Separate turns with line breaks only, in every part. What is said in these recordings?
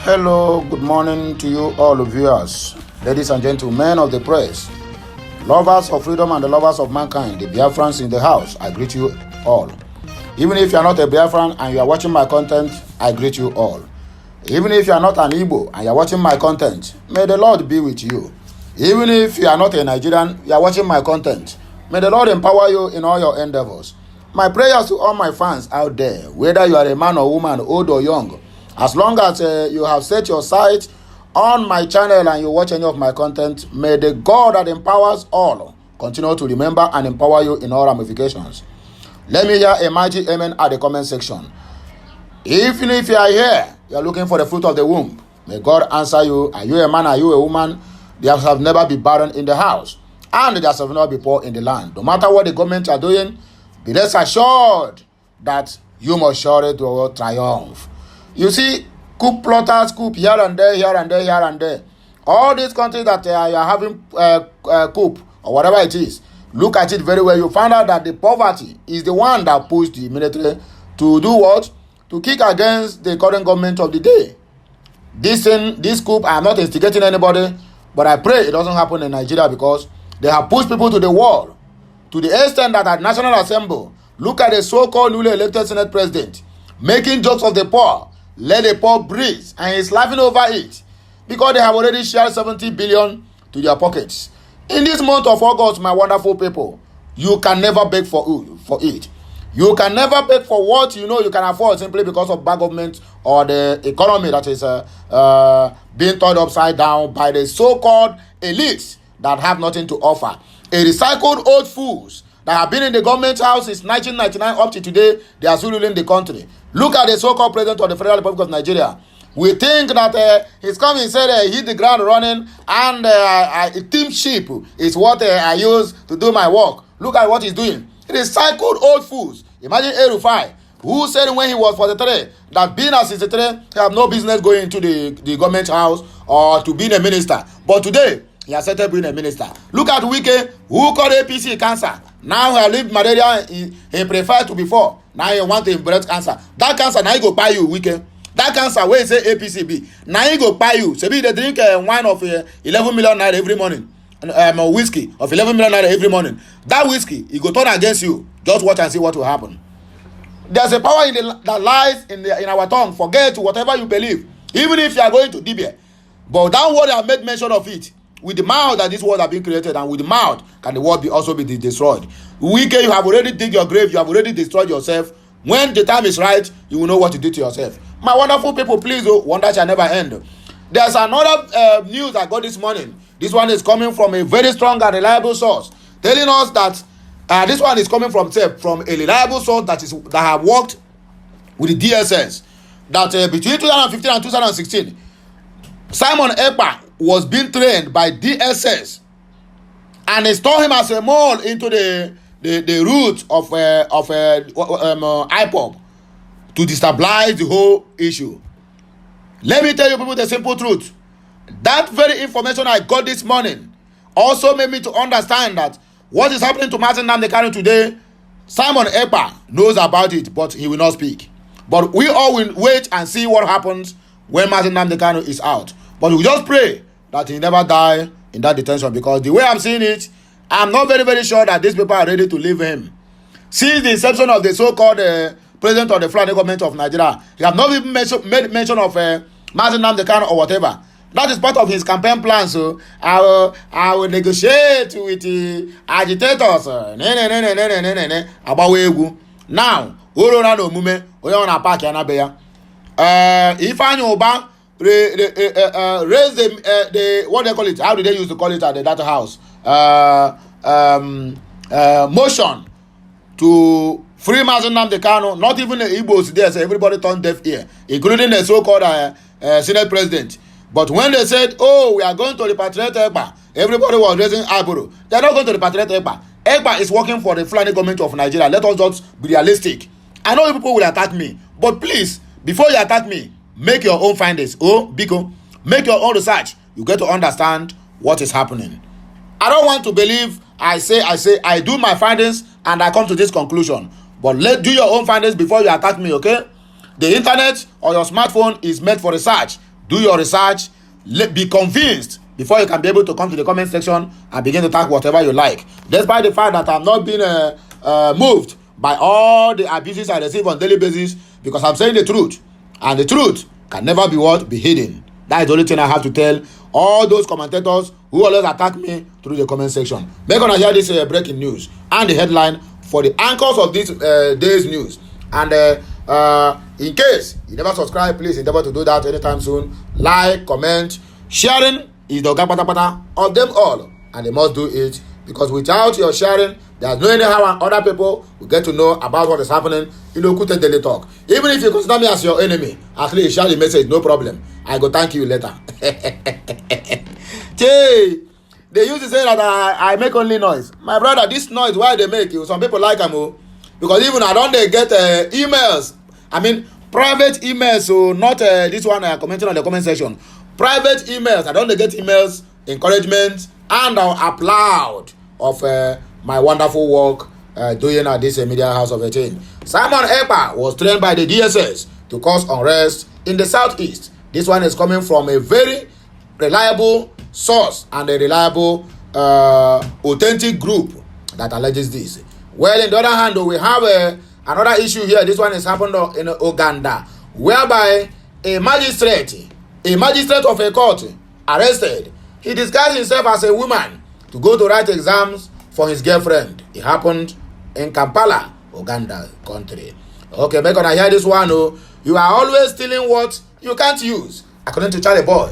Hello, good morning to you all viewers, ladies and gentlemen of the press, lovers of freedom and the lovers of mankind, the Biafrans in the house. I greet you all. Even if you are not a Biafran and you are watching my content, I greet you all. Even if you are not an Igbo and you are watching my content, may the Lord be with you. Even if you are not a Nigerian, you are watching my content, may the Lord empower you in all your endeavors. My prayers to all my fans out there, whether you are a man or woman, old or young, as long as you have set your sight on my channel and you watch any of my content, may the God that empowers all continue to remember and empower you in all ramifications. Let me hear a mighty amen at the comment section. Even if you are here, you are looking for the fruit of the womb, may God answer you. Are you a man? Are you a woman? There have never been barren in the house, and there have never been poor in the land. No matter what the government are doing, be rest assured that you must surely triumph. You see, coup plotters, coup here and there, here and there, here and there. All these countries that you are having coup or whatever it is, look at it very well. You find out that the poverty is the one that pushed the military to do what? To kick against the current government of the day. This coup, I am not instigating anybody, but I pray it doesn't happen in Nigeria because they have pushed people to the wall. To the extent that at National Assembly, look at the so-called newly elected Senate President making jokes of the poor. Let the poor breathe, and he's laughing over it because they have already shared 70 billion to their pockets. In this month of August, my wonderful people, you can never beg for it. You can never beg for what you know you can afford simply because of bad government or the economy that is being turned upside down by the so-called elites that have nothing to offer. A recycled old fools that have been in the government house since 1999 up to today, they are still ruling the country. Look at the so-called president of the Federal Republic of Nigeria. We think that he's coming, said he hit the ground running, and a team sheep is what I use to do my work. Look at what he's doing. Recycled old fools. Imagine El-Rufai, who said when he was 43 that being a 63, he have no business going into the government house or to being a minister. But today, he has started being a minister. Look at Wike, who called APC cancer. Now he lived malaria, he preferred to before. Now he want to breast cancer. That cancer, now he go buy you, Wike. That cancer, where he say APC be. Now he go buy you. So they drink wine of 11 million naira every morning. Whiskey of 11 million naira every morning. That whiskey, he go turn against you. Just watch and see what will happen. There's a power that lies in our tongue. Forget whatever you believe. Even if you are going to Dibia. But that word I made mention of it. With the mouth that this world have been created, and with the mouth can the world also be destroyed. Wicked, you have already dig your grave, you have already destroyed yourself. When the time is right, you will know what to do to yourself. My wonderful people, please, wonder shall never end. There's another news I got this morning. This one is coming from a very strong and reliable source, telling us that this one is coming from a reliable source that have worked with the DSS. That between 2015 and 2016, Simon EKPA was being trained by DSS, and they store him as a mole into the root of IPOB to destabilize the whole issue. Let me tell you people the simple truth. That very information I got this morning also made me to understand that what is happening to Martin Nnamdi Kanu today, Simon EKPA knows about it, but he will not speak. But we all will wait and see what happens when Martin Nnamdi Kanu is out. But we just pray that he never die in that detention, because the way I'm seeing it, I'm not very, very sure that these people are ready to leave him. Since the inception of the so-called president of the federal government of Nigeria, he have not even made mention of Martin Nnamdi Kanu or whatever. That is part of his campaign plan. So I will negotiate with the agitators about now. If I know about raise the what they call it, how do they used to call it at the data house, motion to free Martin Nnamdi Kanu. Not even the Igbos there, so everybody turned deaf ear, including the so-called Senate President. But when they said, oh, we are going to repatriate EKPA, everybody was raising eyebrow. They are not going to repatriate EKPA. EKPA is working for the Fulani government of Nigeria. Let us just be realistic. I know people will attack me, but please, before you attack me, make your own findings. Oh, Biko, make your own research. You get to understand what is happening. I don't want to believe I do my findings and I come to this conclusion. But do your own findings before you attack me, okay? The internet or your smartphone is meant for research. do your research, be convinced before you can be able to come to the comment section and begin to talk whatever you like. Despite the fact that I'm not being moved by all the abuses I receive on a daily basis, because I'm saying the truth, and the truth can never be hidden. That is the only thing I have to tell all those commentators who always attack me through the comment section. Make sure hear this breaking news and the headline for the anchors of this day's news. And in case you never subscribe, please endeavor to do that anytime soon. Like, comment, sharing is the pata of them all, and they must do it, because without your sharing, there's no any how other people will get to know about what is happening in Okute Daily Talk. Even if you consider me as your enemy, at least share the message, no problem. I go thank you later. They used to say that I make only noise. My brother, this noise, why they make you? Some people like them, because even I don't get emails. I mean, private emails, so not this one I commented on the comment section. Private emails, I don't get emails, encouragement, and applaud of my wonderful work doing at this media house of 18. Simon EKPA was trained by the DSS to cause unrest in the southeast. This one is coming from a very reliable source and a reliable authentic group that alleges this. Well, on the other hand, we have another issue here. This one is happened in Uganda, whereby a magistrate of a court arrested. He disguised himself as a woman to go to write exams for his girlfriend. It happened in Kampala, Uganda country. Okay, make gonna hear this one. You are always stealing what you can't use. According to Charlie Boy,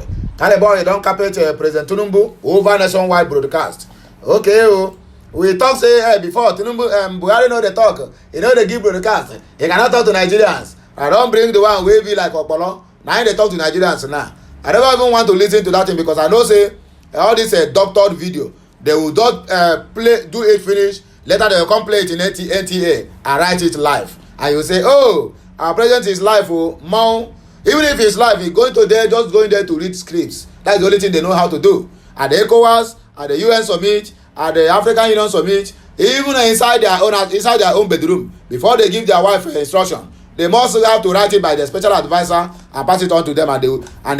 you don't capture President Tinubu over nationwide broadcast. Okay, we talk say before Tinubu Buhari know the talk. You know they give broadcast. He cannot talk to Nigerians. I don't bring the one wavy like Opolo. Now they talk to Nigerians now. I don't even want to listen to that thing, because I know say all this doctored video, they will not do it finish. Later they will come play it in NTA and write it live. And you say, oh, our president is live, Mount. Even if it's live, he's going to there, just going there to read scripts. That's the only thing they know how to do. At the ECOWAS, at the UN summit, at the African Union summit, even inside their own bedroom, before they give their wife instruction, they must have to write it by the special advisor and pass it on to them, and they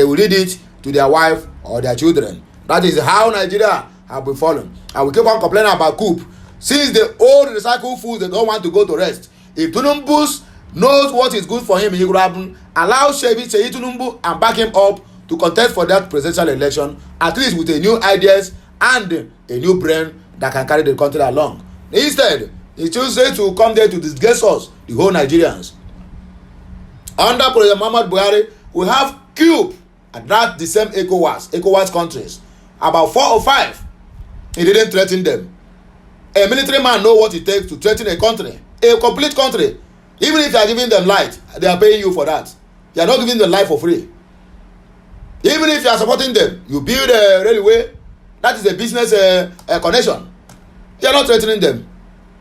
will read it to their wife or their children. That is how Nigeria have been fallen. And we keep on complaining about coup. Since the old recycled foods, they don't want to go to rest. If Tinubu knows what is good for him, he would have allowed Seyi Tinubu and back him up to contest for that presidential election, at least with a new ideas and a new brain that can carry the country along. Instead, he chooses to come there to disgrace us, the whole Nigerians. Under President Muhammadu Buhari, we have coup and that the same ECOWAS countries, about 4 or 5. He didn't threaten them. A military man knows what it takes to threaten a country, a complete country. Even if you are giving them light, they are paying you for that. You are not giving them life for free. Even if you are supporting them, you build a railway, that is a business connection. You are not threatening them.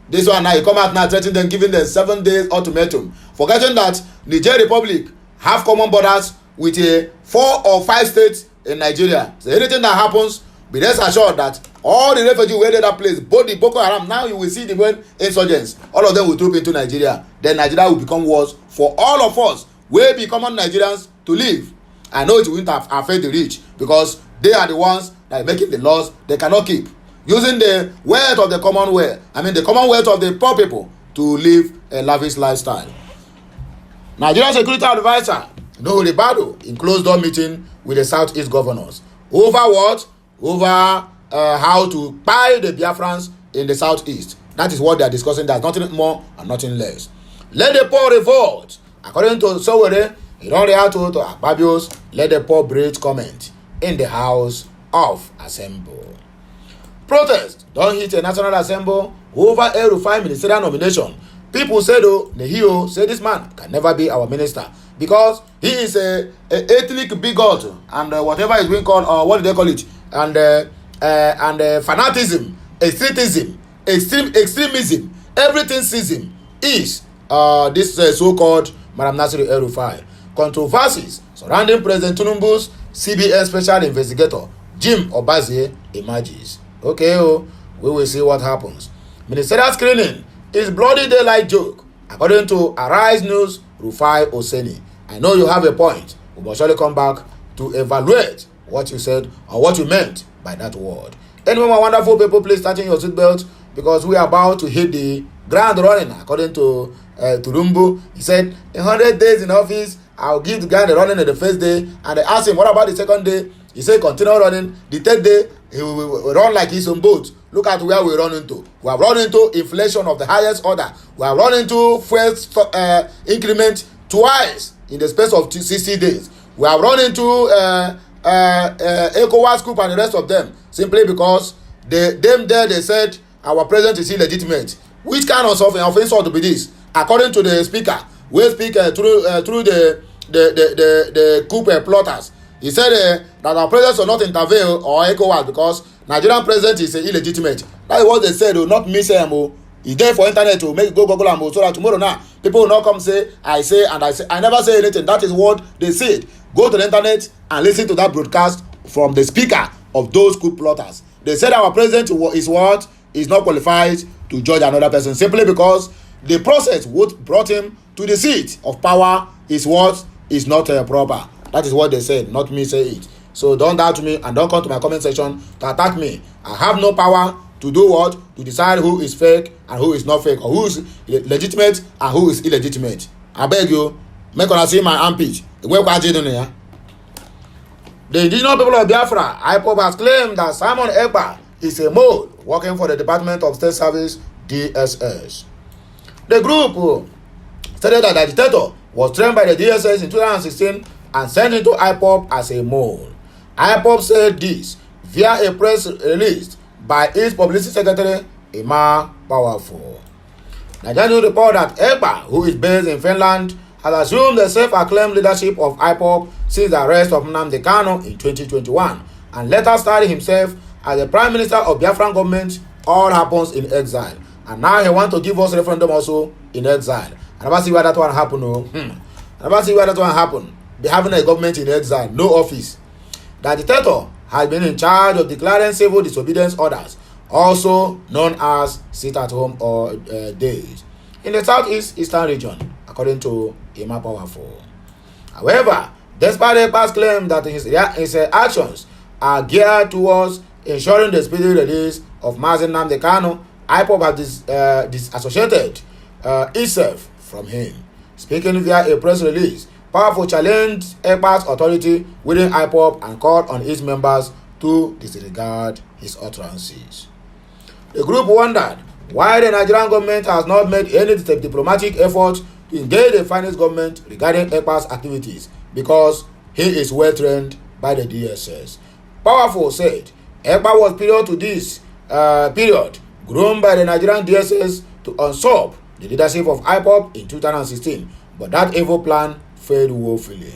This one now, you come out now threatening them, giving them 7 days ultimatum, forgetting that Niger Republic have common borders with 4 or 5 states in Nigeria. So anything that happens, be rest assured that all the refugees who were that place, both the Boko Haram, now you will see the when insurgents, all of them will troop into Nigeria. Then Nigeria will become worse for all of us. We be common Nigerians to live. I know it won't affect the rich, because they are the ones that are making the laws they cannot keep, using the wealth of the commonwealth, the commonwealth of the poor people, to live a lavish lifestyle. Nigerian security advisor Nuhu Ribadu in closed-door meeting with the Southeast governors. Over what? Over how to buy the Biafrans in the Southeast. That is what they are discussing. There's nothing more and nothing less. Let the poor revolt. According to Sowore, he don't react to Akpabios. Let the poor bridge comment in the House of Assembly. Protest don't hit a National Assembly over El-Rufai ministerial nomination. People say though, Nehio say this man can never be our minister, because he is a ethnic bigot and whatever is being called, or what do they call it, and fanatism, extremism, everything seism is this so-called Madam Nasiru El-Rufai. Controversies surrounding President Tinubu's CBN special investigator Jim Obazie emerges. Okay, we will see what happens. Ministerial screening is bloody daylight joke, according to Arise News Rufai Oseni. I know you have a point. We must surely come back to evaluate what you said or what you meant by that word. Anyway, my wonderful people, please tighten your seatbelt because we are about to hit the ground running. According to Tulumbu, he said, in 100 days in office, I'll give the guy the running on the first day. And they asked him, what about the second day? He said, continue running. The third day, he will run like he's on boat. Look at where we run into. We have run into inflation of the highest order. We have run into first increment twice in the space of 60 days. We have run into ECOWAS group and the rest of them simply because they said our president is illegitimate. Which kind of insult to be this? According to the speaker, we speak through the coup plotters. He said that our president will not intervene or ECOWAS because Nigerian president is illegitimate. That is what they said. Not me say He's there for internet to make go Google and so that tomorrow now people will not come say I say and I say. I never say anything. That is what they said. Go to the internet and listen to that broadcast from the speaker of those coup plotters. They said our president is not qualified to judge another person simply because the process what brought him to the seat of power is not proper. That is what they said, not me say it. So don't doubt me and don't come to my comment section to attack me. I have no power to do what? To decide who is fake and who is not fake, or who is legitimate and who is illegitimate. I beg you, make una see my armpit. The indigenous people of Biafra, IPOB, has claimed that Simon EKPA is a mole working for the Department of State Service, DSS. The group stated that the dictator was trained by the DSS in 2016 and sent into IPOB as a mole. IPOB said this via a press release by its publicity secretary, Emma Powerful. Nigerian report that EKPA, who is based in Finland, has assumed the self-acclaimed leadership of IPOB since the arrest of Nnamdi Kanu in 2021 and later started himself as the Prime Minister of Biafran government. All happens in exile. And now he wants to give us referendum also in exile. I never see where that one happen. I never see where that one happen. Be having a government in exile, no office. The dictator has been in charge of declaring civil disobedience orders, also known as sit-at-home or days, in the southeast eastern region, according to Emma Powerful. However, despite EKPA's claim that his actions are geared towards ensuring the speedy release of Mazi Nnamdi Kanu, IPOB has disassociated itself from him. Speaking via a press release, Powerful challenged EKPA's authority within IPOB and called on its members to disregard his utterances. The group wondered why the Nigerian government has not made any diplomatic effort to engage the finance government regarding EKPA's activities because he is well trained by the DSS. Powerful said EKPA was period to this period groomed by the Nigerian DSS to usurp the leadership of IPOB in 2016, but that evil plan failed woefully.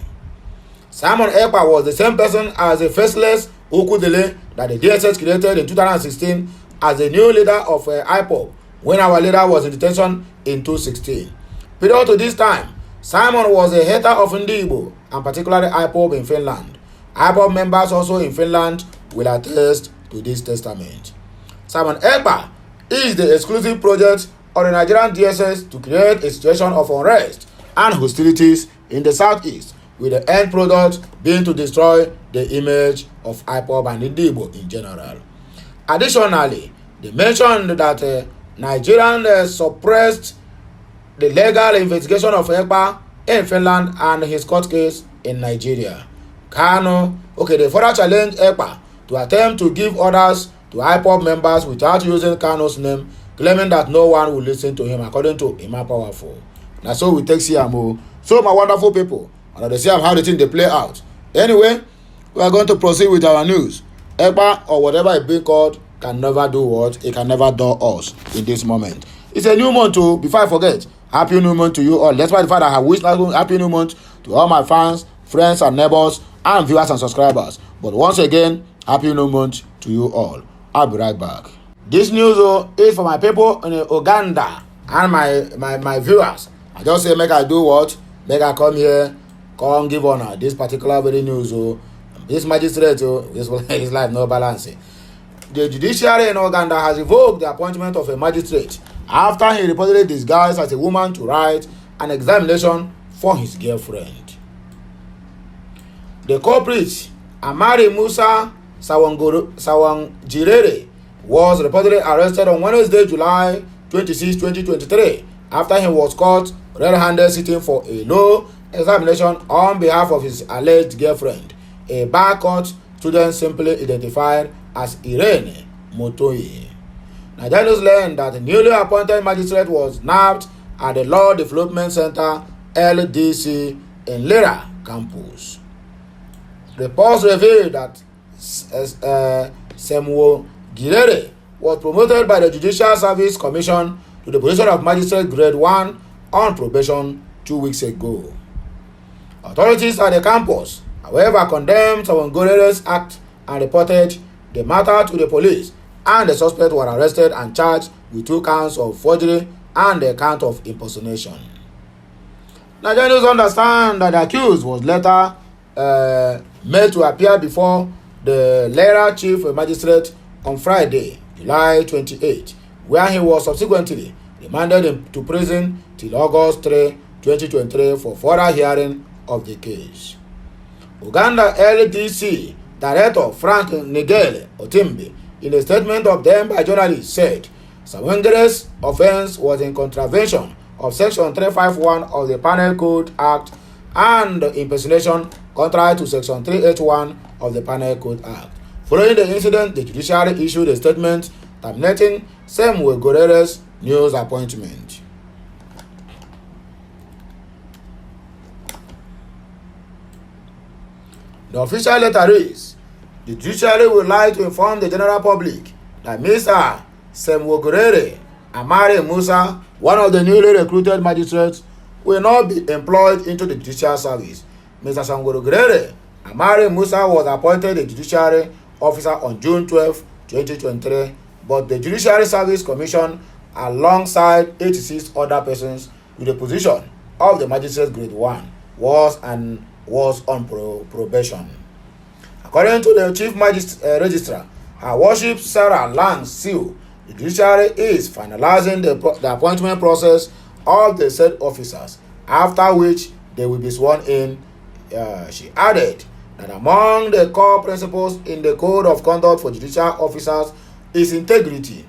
Simon EKPA was the same person as the faceless Okudele that the DSS created in 2016 as the new leader of IPOB when our leader was in detention in 2016. Prior to this time, Simon was a hater of Ndibo and particularly IPOB in Finland. IPOB members also in Finland will attest to this testament. Simon EKPA is the exclusive project of the Nigerian DSS to create a situation of unrest and hostilities in the southeast, with the end product being to destroy the image of IPOB and Ndibo in general. Additionally, they mentioned that Nigerian suppressed the legal investigation of EKPA in Finland and his court case in Nigeria. They further challenged EKPA to attempt to give orders to IPOB members without using Kanu's name, claiming that no one will listen to him, according to Emma Powerful. Now, so we take CMO. So, my wonderful people, and they see how the thing they play out. Anyway, we are going to proceed with our news. EKPA, or whatever it be called, can never do what? It can never do us in this moment. It's a new month too. Before I forget, happy new month to you all. That's why the fact I have wished happy new month to all my fans, friends and neighbors, and viewers and subscribers. But once again, happy new month to you all. I'll be right back. This news is for my people in Uganda and my viewers. I just say make I do what? Make I come here, come give honor this particular very news. This magistrate, his life no balance. The judiciary in Uganda has revoked the appointment of a magistrate after he reportedly disguised as a woman to write an examination for his girlfriend. The culprit, Amari Musa Sawangirere, was reportedly arrested on Wednesday, July 26, 2023, after he was caught red-handed sitting for a law examination on behalf of his alleged girlfriend, a bar court student simply identified as Irene Motoyi. Nigerians learned that the newly appointed magistrate was nabbed at the Law Development Center LDC in Lera campus. Reports revealed that Samuel Girere was promoted by the Judicial Service Commission to the position of Magistrate Grade 1 on probation 2 weeks ago. Authorities at the campus, however, condemned Girere's act and reported the matter to the police, and the suspects were arrested and charged with 2 counts of forgery and a count of impersonation. Nigerians understand that the accused was later made to appear before the Lera Chief Magistrate on Friday, July 28, where he was subsequently remanded to prison till August 3, 2023 for further hearing of the case. Uganda LDC Director Frank Nigel Otimbe, in a statement of them by journalists, said Sawangere's offense was in contravention of Section 351 of the Penal Code Act and impersonation contrary to Section 381 of the Penal Code Act. Following the incident, the judiciary issued a statement terminating Samuel Girere's news appointment. The official letter reads, the judiciary would like to inform the general public that Mr. Samuel Girere Amari Musa, one of the newly recruited magistrates, will not be employed into the judicial service. Mr. Samuel Girere Amari Musa was appointed a judiciary officer on June 12, 2023, but the Judiciary Service Commission, alongside 86 other persons with the position of the Magistrate Grade 1, was on probation. According to the Chief Registrar, Her Worship Sarah Lang Seal, the judiciary is finalizing the appointment process of the said officers, after which they will be sworn in. She added that among the core principles in the Code of Conduct for Judicial Officers is integrity,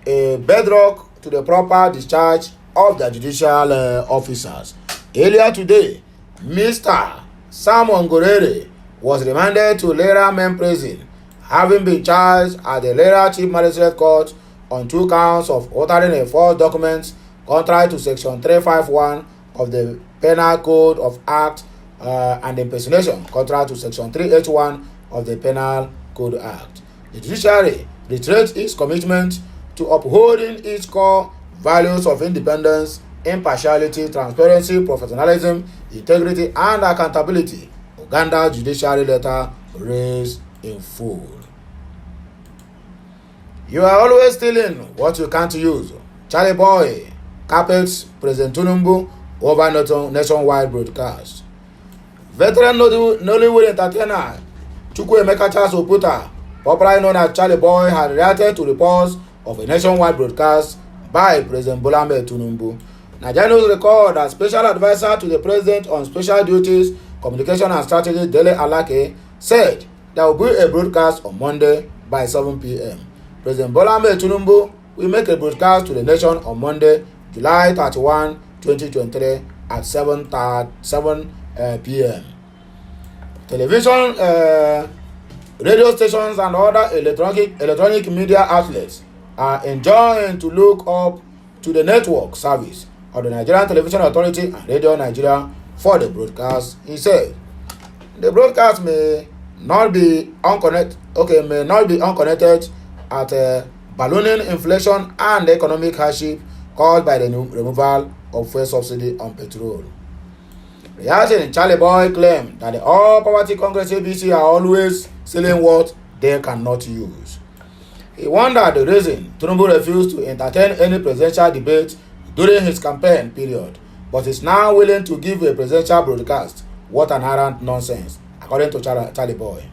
a bedrock to the proper discharge of the judicial officers. Earlier today, Mr. Samuel Girere was remanded to Lera Main Prison, having been charged at the Lera Chief Magistrate Court on 2 counts of altering a false document contrary to Section 351 of the Penal Code of Act and impersonation contrary to Section 381 of the Penal Code Act. The judiciary reiterates its commitment to upholding its core values of independence, impartiality, transparency, professionalism, integrity, and accountability. Uganda Judiciary letter reads in full. You are always stealing what you can't use. Charlie Boy carpets President Tinubu over nationwide broadcast. Veteran Nollywood entertainer Chukwuemeka Charles Oputa, popularly known as Charlie Boy, had reacted to reports of a nationwide broadcast by President Bola Ahmed Tinubu. Nigerians recall that Special Advisor to the President on Special Duties, Communication and Strategy, Dele Alake, said there will be a broadcast on Monday by 7 p.m. President Bola Ahmed Tinubu will make a broadcast to the nation on Monday, July 31, 2023 at 7 p.m. Television, radio stations and other electronic media outlets are enjoined to look up to the network service of the Nigerian Television Authority and Radio Nigeria for the broadcast. He said the broadcast may not be unconnected at ballooning inflation and economic hardship caused by the removal of fuel subsidy on petrol. Reacting, Charlie Boy claimed that the All Poverty Congress ABC are always selling what they cannot use. He wondered the reason Tinubu refused to entertain any presidential debate during his campaign period, but is now willing to give a presidential broadcast. What an arrant nonsense, according to Charlie Boy.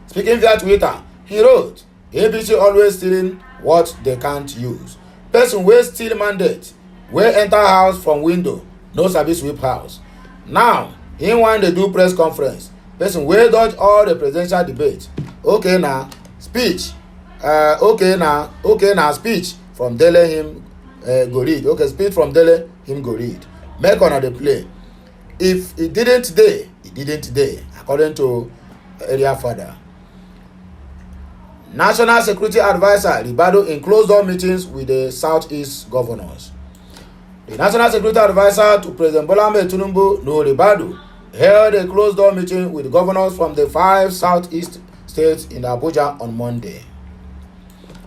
Speaking via Twitter, he wrote, ABC always stealing what they can't use. Person wey steal mandate, wey enter house from window, no sabi sweep house. Now, In one they do press conference, person wey dodge all the presidential debate. Okay now, speech. Okay now, speech from Dele him go read. Okay, speech from Dele him go read. Make una dey play. If it didn't dey, according to area father. National Security Advisor Ribado in closed-door meetings with the Southeast governors. The National Security Advisor to President Bola Ahmed Tinubu, No Ribado, held a closed-door meeting with governors from the 5 Southeast states in Abuja on Monday.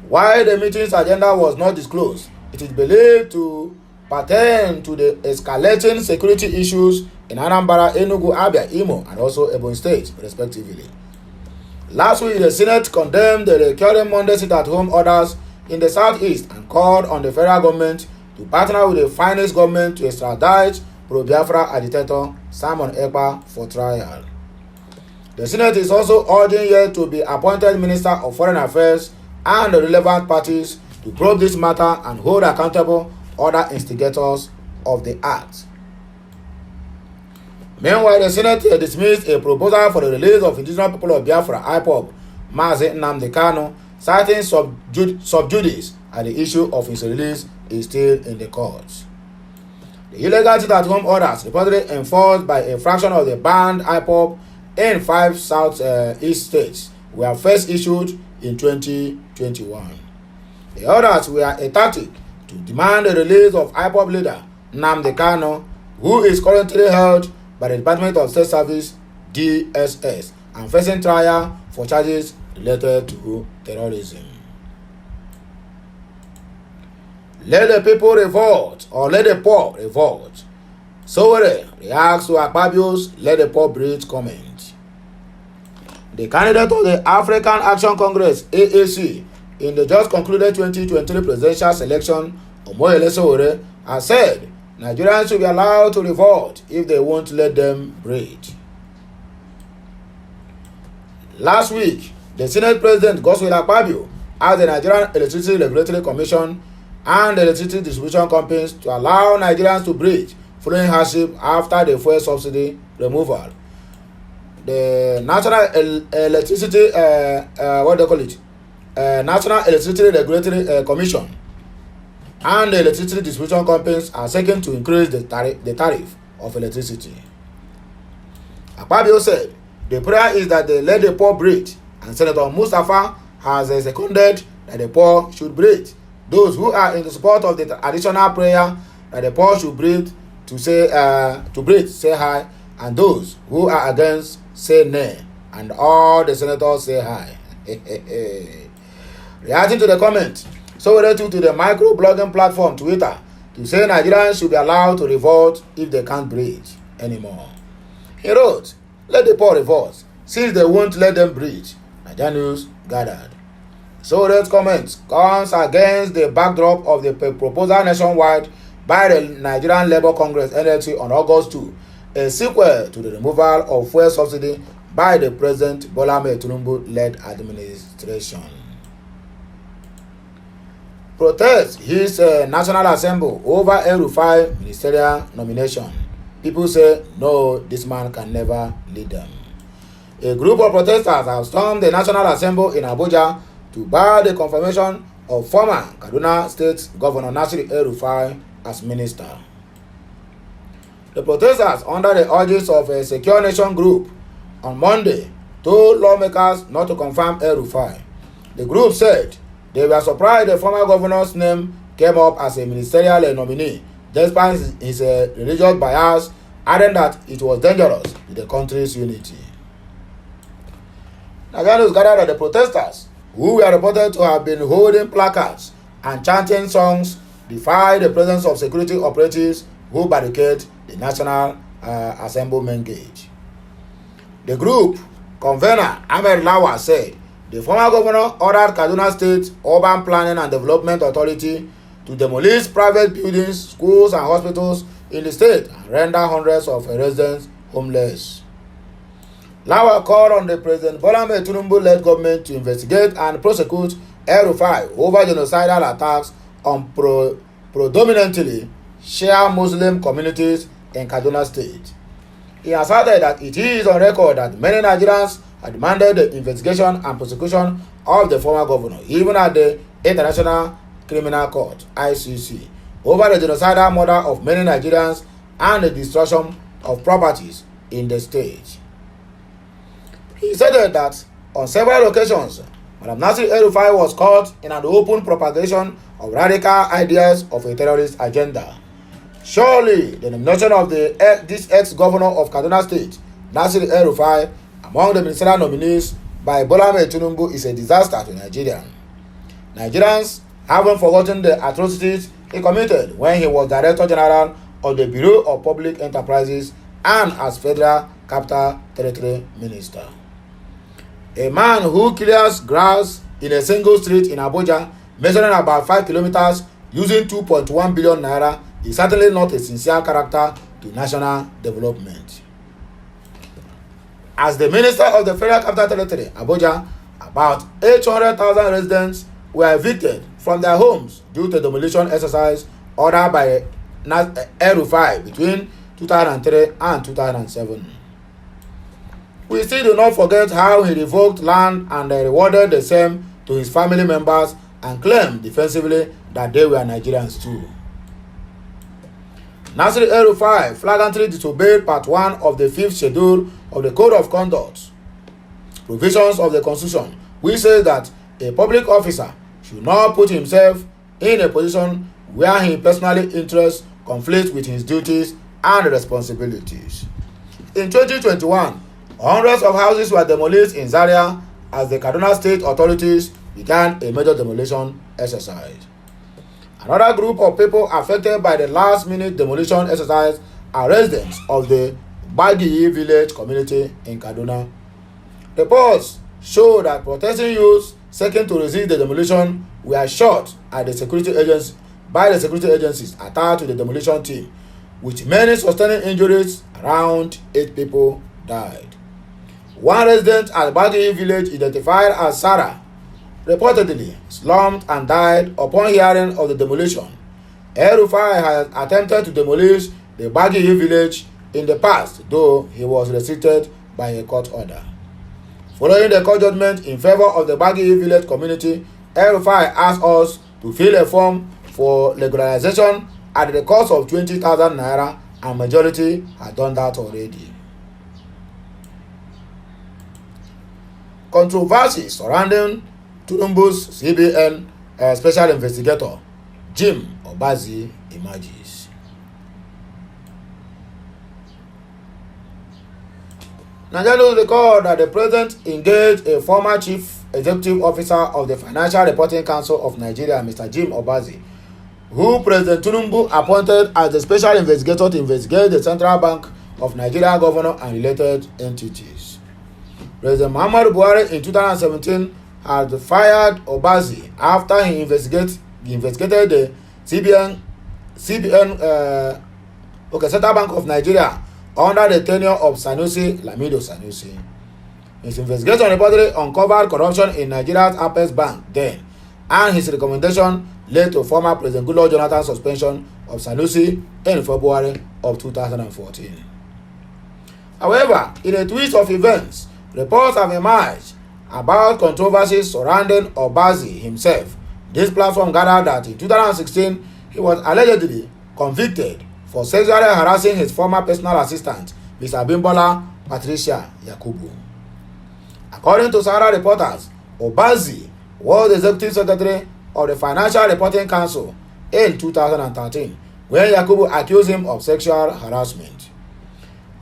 While the meeting's agenda was not disclosed, it is believed to pertain to the escalating security issues in Anambra, Enugu, Abia, Imo, and also Ebonyi State, respectively. Last week, the Senate condemned the recurring Monday sit-at-home orders in the Southeast and called on the federal government to partner with the finance government to extradite pro-Biafra agitator Simon EKPA for trial. The Senate is also urging yet to be appointed Minister of Foreign Affairs and the relevant parties to probe this matter and hold accountable other instigators of the act. Meanwhile, the Senate dismissed a proposal for the release of indigenous people of Biafra, IPOB, Mazi Nnamdi Kanu, citing sub judice, and the issue of his release is still in the courts. The illegal sit-at-home orders reportedly enforced by a fraction of the banned IPOB in 5 Southeast states were first issued in 2021. The orders were a tactic to demand the release of IPOB leader Nnamdi Kanu, who is currently held by the Department of State Service DSS and facing trial for charges related to terrorism. Let the people revolt, or let the poor revolt. Sowore reacts to Akpabio's let the poor breathe comment. The candidate of the African Action Congress AAC in the just concluded 2023 presidential selection, Omoyele Sowore, has said Nigerians should be allowed to revolt if they won't let them breathe. Last week, the Senate President Godswill Akpabio asked the Nigerian Electricity Regulatory Commission and the electricity distribution companies to allow Nigerians to breathe following hardship after the fuel subsidy removal. The National Electricity, National Electricity Regulatory Commission and the electricity distribution companies are seeking to increase the tariff of electricity. Akpabio said the prayer is that they let the poor breathe, and Senator Mustafa has seconded that the poor should breathe. Those who are in the support of the additional prayer that the poor should breathe say hi, and those who are against say nay, and all the senators say hi. Reacting to the comment, Sowore took to the micro-blogging platform Twitter to say Nigerians should be allowed to revolt if they can't breathe anymore. He wrote, "Let the poor revolt, since they won't let them breathe." Nigerian News gathered. Sowore's comment comes against the backdrop of the proposal nationwide by the Nigerian Labour Congress NLC on August 2, a sequel to the removal of fuel subsidy by the President Bola Ahmed Tinubu-led administration. Protest his National Assembly over El-Rufai ministerial nomination. People say, no, this man can never lead them. A group of protesters have stormed the National Assembly in Abuja to bar the confirmation of former Kaduna State Governor Nasir El-Rufai as minister. The protesters, under the urges of a Secure Nation group, on Monday told lawmakers not to confirm El-Rufai. The group said they were surprised the former governor's name came up as a ministerial nominee, despite his religious bias, adding that it was dangerous to the country's unity. Nigerians gathered at the protesters, who were reported to have been holding placards and chanting songs, defied the presence of security operatives who barricade the National Assembly main gate. The group convener Ahmed Lawa said the former governor ordered Kaduna State Urban Planning and Development Authority to demolish private buildings, schools, and hospitals in the state and render hundreds of residents homeless. Lawa called on the President Bola Ahmed Tinubu-led government to investigate and prosecute El-Rufai over genocidal attacks on predominantly Shia Muslim communities in Kaduna State. He asserted that it is on record that many Nigerians had demanded the investigation and prosecution of the former governor, even at the International Criminal Court (ICC), over the genocidal murder of many Nigerians and the destruction of properties in the state. He said that on several occasions, Madam Nasir El-Rufai was caught in an open propagation of radical ideas of a terrorist agenda. Surely, the nomination of this ex-governor of Kaduna State, Nasir El-Rufai, among the ministerial nominees by Bola Ahmed Tinubu is a disaster to Nigeria. Nigerians haven't forgotten the atrocities he committed when he was Director General of the Bureau of Public Enterprises and as Federal Capital Territory Minister. A man who clears grass in a single street in Abuja, measuring about 5 kilometers, using 2.1 billion naira, is certainly not a sincere character to national development. As the Minister of the Federal Capital Territory, Abuja, about 800,000 residents were evicted from their homes due to demolition exercise ordered by El-Rufai between 2003 and 2007. We still do not forget how he revoked land and rewarded the same to his family members and claimed defensively that they were Nigerians too. Nasir El-Rufai flagrantly disobeyed Part 1 of the 5th Schedule of the Code of Conduct, provisions of the Constitution, which says that a public officer should not put himself in a position where his personal interests conflict with his duties and responsibilities. In 2021, hundreds of houses were demolished in Zaria as the Kaduna State authorities began a major demolition exercise. Another group of people affected by the last-minute demolition exercise are residents of the Gbagi village community in Kaduna. Reports show that protesting youths seeking to resist the demolition were shot at the security agency by the security agencies attached to the demolition team, with many sustaining injuries. Around 8 people died. One resident at Gbagi village, identified as Sarah, reportedly slumped and died upon hearing of the demolition. El-Rufai has attempted to demolish the Gbagi village in the past, though he was restricted by a court order. Following the court judgment in favor of the Gbagi village community, El-Rufai asked us to fill a form for legalization at the cost of 20,000 naira, and majority had done that already. Controversy surrounding Tinubu's CBN Special Investigator Jim Obazi emerges. Nigerians record that the president engaged a former chief executive officer of the Financial Reporting Council of Nigeria, Mr. Jim Obazi, who President Tinubu appointed as the special investigator to investigate the Central Bank of Nigeria governor and related entities. President Muhammadu Buhari in 2017 had fired Obazi after he investigated the Central Bank of Nigeria under the tenure of Sanusi Lamido Sanusi. His investigation reportedly uncovered corruption in Nigeria's Apex Bank then, and his recommendation led to former President Goodluck Jonathan's suspension of Sanusi in February of 2014. However, in a twist of events, reports have emerged about controversies surrounding Obazi himself. This platform gathered that in 2016, he was allegedly convicted for sexually harassing his former personal assistant, Mr. Bimbola Patricia Yakubu. According to Sahara reporters, Obazi was the executive secretary of the Financial Reporting Council in 2013, when Yakubu accused him of sexual harassment.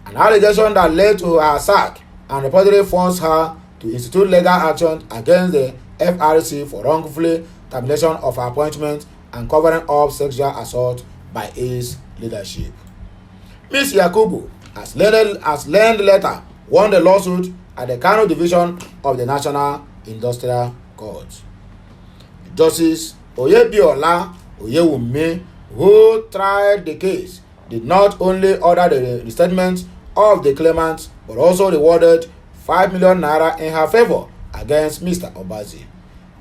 An allegation that led to her sack and reportedly forced her to institute legal action against the FRC for wrongfully termination of her appointment and covering up sexual assault by his leadership. Ms. Yakubu has learned later won the lawsuit at the Kano Division of the National Industrial Court. Justice Oyebiola Oyewumi, who tried the case, did not only order the restatement of the claimant but also rewarded 5 million naira in her favor against Mr. Obazi.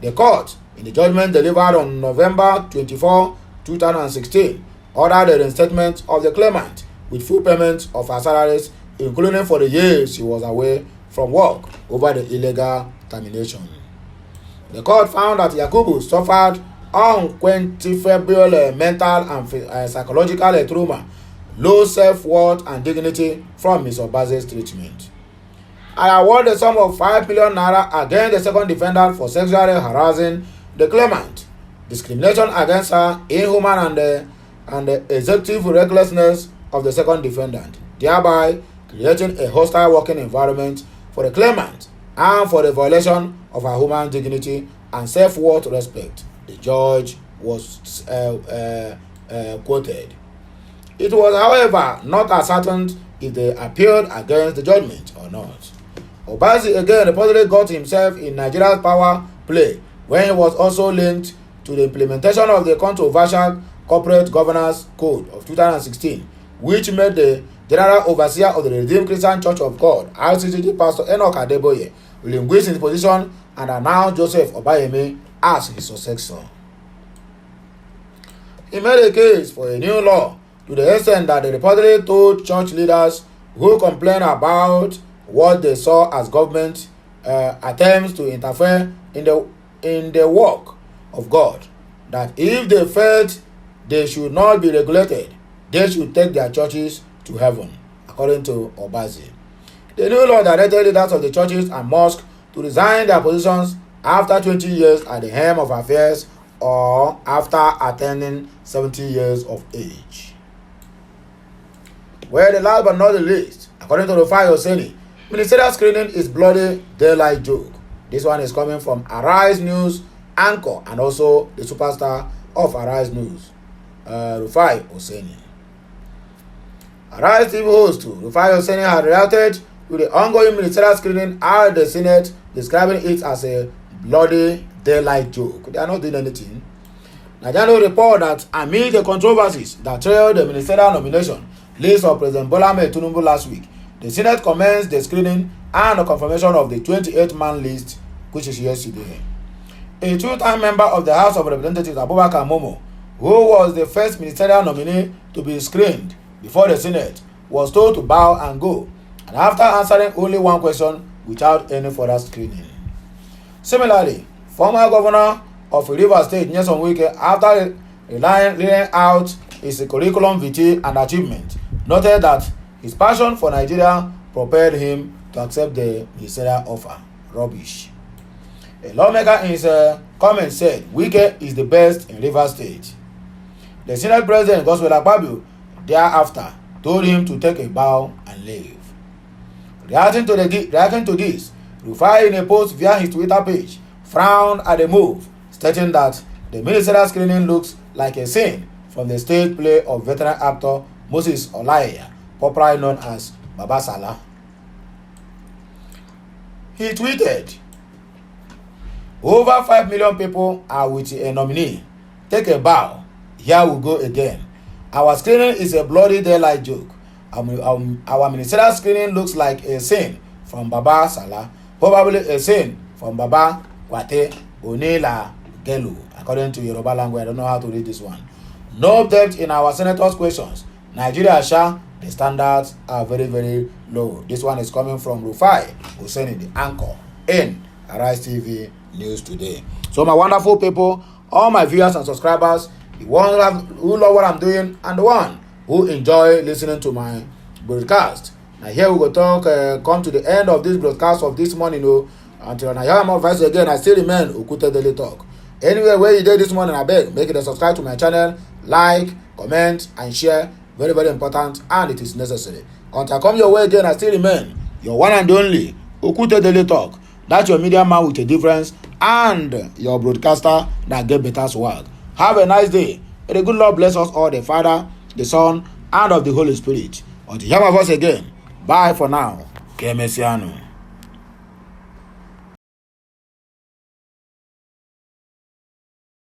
The court, in the judgment delivered on November 24, 2016, ordered the reinstatement of the claimant with full payment of her salaries including for the years he was away from work over the illegal termination. The court found that Yakubu suffered unquantifiable mental and psychological trauma, low self-worth and dignity from Mr. Obaze's treatment. I award the sum of 5 million naira against the second defendant for sexually harassing the claimant, discrimination against her, inhuman and the executive recklessness of the second defendant, thereby creating a hostile working environment for the claimant and for the violation of her human dignity and self-worth respect. The judge was quoted. It was, however, not ascertained if they appealed against the judgment or not. Obaze again reportedly got himself in Nigeria's power play when he was also linked to the implementation of the controversial Corporate Governance Code of 2016, which made the General Overseer of the Redeemed Christian Church of God, RCCG Pastor Enoch Adeboye, relinquished his position and announced Joseph Obayemi as his successor. He made a case for a new law to the extent that they reportedly told church leaders who complained about what they saw as government attempts to interfere in the work of God, that if they felt they should not be regulated, they should take their churches to heaven, according to Obaze. The new law directed leaders of the churches and mosques to resign their positions after 20 years at the helm of affairs or after attaining 70 years of age. Well, the last but not the least, according to Rufai Oseni, ministerial screening is bloody daylight joke. This one is coming from Arise News anchor and also the superstar of Arise News, Rufai Oseni. Arise TV host Rufai Oseni had reacted to the ongoing ministerial screening at the Senate, describing it as a bloody daylight joke. They are not doing anything. Nigerian report that amid the controversies that trailed the ministerial nomination list of President Bola Ahmed Tinubu last week, the Senate commenced the screening and the confirmation of the 28-man list, which is yesterday. A two-time member of the House of Representatives, Abubakar Momo, who was the first ministerial nominee to be screened before the Senate, was told to bow and go, and after answering only one question without any further screening. Similarly, former governor of Rivers State, Nyesom Wike, after laying out his curriculum vitae and achievement, noted that his passion for Nigeria propelled him to accept the ministerial offer. Rubbish. A lawmaker in his comment said, Wike is the best in Rivers State. The Senate President, Godswill Akpabio, thereafter told him to take a bow and leave. Reacting to this, Rufai, in a post via his Twitter page, frowned at the move, stating that the ministerial screening looks like a scene from the stage play of veteran actor Moses Olaiya, popularly known as Baba Salah. He tweeted, "Over 5 million people are with a nominee. Take a bow. Here we go again. Our screening is a bloody daylight joke. Our ministerial screening looks like a scene from Baba Salah, probably a scene from Baba Kwate Onela Gelu," according to Yoruba language. I don't know how to read this one. No depth in our senators' questions. Nigeria Sha, the standards are very, very low. This one is coming from Rufai Oseni, the anchor in Arise TV News Today. So my wonderful people, all my viewers and subscribers, the one who love what I'm doing and the one who enjoy listening to my broadcast. Now here we go talk, come to the end of this broadcast of this morning. Until I hear more voice again, I still remain Okute Daily Talk. Anyway, where you did this morning, I beg, make it a subscribe to my channel, like, comment, and share. Very, very important, and it is necessary. Until I come your way again, I still remain your one and only Okute Daily Talk. That's your media man with a difference, and your broadcaster that get better swag. Have a nice day. May the good Lord bless us all, the Father, the Son, and of the Holy Spirit. Until you hear my voice again, bye for now. Kemesiano.